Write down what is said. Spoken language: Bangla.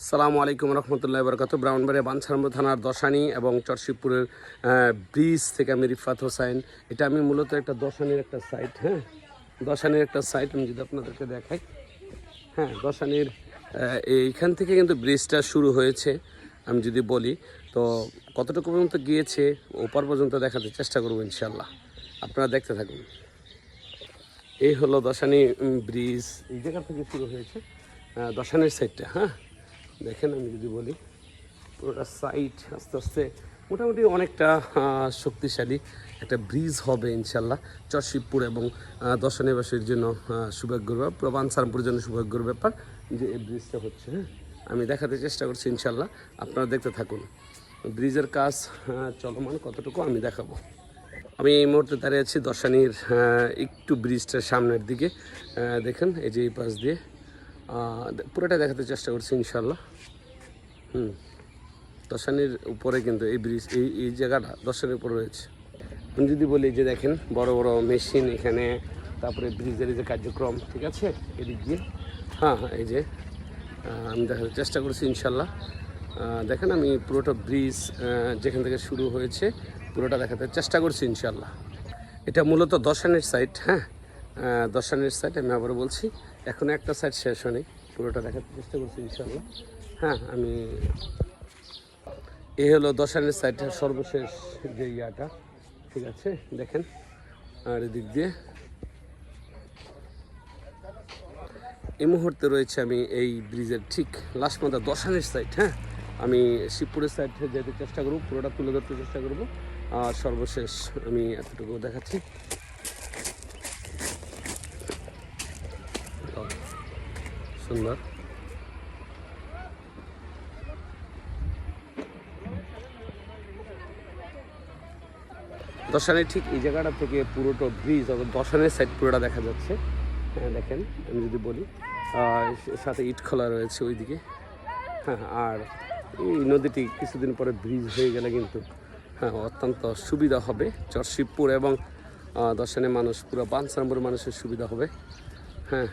আসসালামু আলাইকুম রহমতুল্লাহ বরকাত। ব্রাহ্মণবাড়িয়া বাঞ্ছারামপুর থানার দশানি এবং চরশিবপুরের ব্রিজ থেকে আমি রিফাত হোসাইন। এটা আমি মূলত একটা দশানির একটা সাইট, হ্যাঁ, দশানির একটা সাইট আমি যদি আপনাদেরকে দেখাই। হ্যাঁ, দশানির এইখান থেকে কিন্তু ব্রিজটা শুরু হয়েছে। আমি যদি বলি তো কতটুকু পর্যন্ত গিয়েছে ওপার পর্যন্ত দেখাতে চেষ্টা করবো ইনশাল্লাহ, আপনারা দেখতে থাকুন। এই হলো দশানি ব্রিজ, এই জায়গা থেকে শুরু হয়েছে দশানির সাইডটা। হ্যাঁ, দেখেন আমি যদি বলি পুরোটা সাইট আস্তে আস্তে মোটামুটি অনেকটা শক্তিশালী একটা ব্রিজ হবে ইনশাল্লাহ। চরশিবপুর এবং দশানিবাসীর জন্য সৌভাগ্যের ব্যাপার, পুরো বাঞ্ছারামপুরের জন্য সৌভাগ্যের ব্যাপার যে এই ব্রিজটা হচ্ছে। হ্যাঁ, আমি দেখাতে চেষ্টা করছি ইনশাল্লাহ, আপনারা দেখতে থাকুন। ব্রিজের কাজ চলমান, কতটুকু আমি দেখাবো। আমি এই মুহূর্তে দাঁড়িয়ে আছি দশানির একটু ব্রিজটার সামনের দিকে। দেখেন এই যে এই পাশ দিয়ে পুরোটা দেখাতে চেষ্টা করছি ইনশাল্লাহ। দশানির উপরে কিন্তু এই ব্রিজ, এই জায়গাটা দশানির উপরে রয়েছে। আমি যদি বলি যে দেখেন বড় বড় মেশিন এখানে, তারপরে ব্রিজের যে কার্যক্রম, ঠিক আছে এদিক দিয়ে। হ্যাঁ, এই যে আমি দেখাতে চেষ্টা করছি ইনশাল্লাহ। দেখেন আমি পুরোটা ব্রিজ যেখান থেকে শুরু হয়েছে পুরোটা দেখাতে চেষ্টা করছি ইনশাল্লাহ। এটা মূলত দশানির সাইট। হ্যাঁ, দশানির সাইট আমি আবার বলছি, এখন একটা সাইট শেষ হয়নি, পুরোটা দেখাতে চেষ্টা করছি ইনশাল্লাহ। হ্যাঁ, আমি এই হলো দশানির সাইটের সর্বশেষ যে ইয়াটা, ঠিক আছে দেখেন। আর এদিক দিয়ে এই মুহূর্তে রয়েছে আমি এই ব্রিজের ঠিক লাস্ট মাথা দশানির সাইট। হ্যাঁ, আমি শিবপুরের সাইডে যেতে চেষ্টা করবো, পুরোটা তুলে ধরতে চেষ্টা করবো। আর সর্বশেষ আমি এতটুকু দেখাচ্ছি। সুন্দর দশানির ঠিক এই জায়গাটা থেকে পুরোটা ব্রিজ অর্থাৎ দশানির সাইড পুরোটা দেখা যাচ্ছে। হ্যাঁ, দেখেন আমি যদি বলি সাথে ইট খোলা রয়েছে ওইদিকে। হ্যাঁ, আর এই নদীটি কিছুদিন পরে ব্রিজ হয়ে গেলে কিন্তু হ্যাঁ অত্যন্ত সুবিধা হবে চরশিবপুর এবং দশানি মানুষ, পুরো বাঞ্ছারামপুর মানুষের সুবিধা হবে। হ্যাঁ,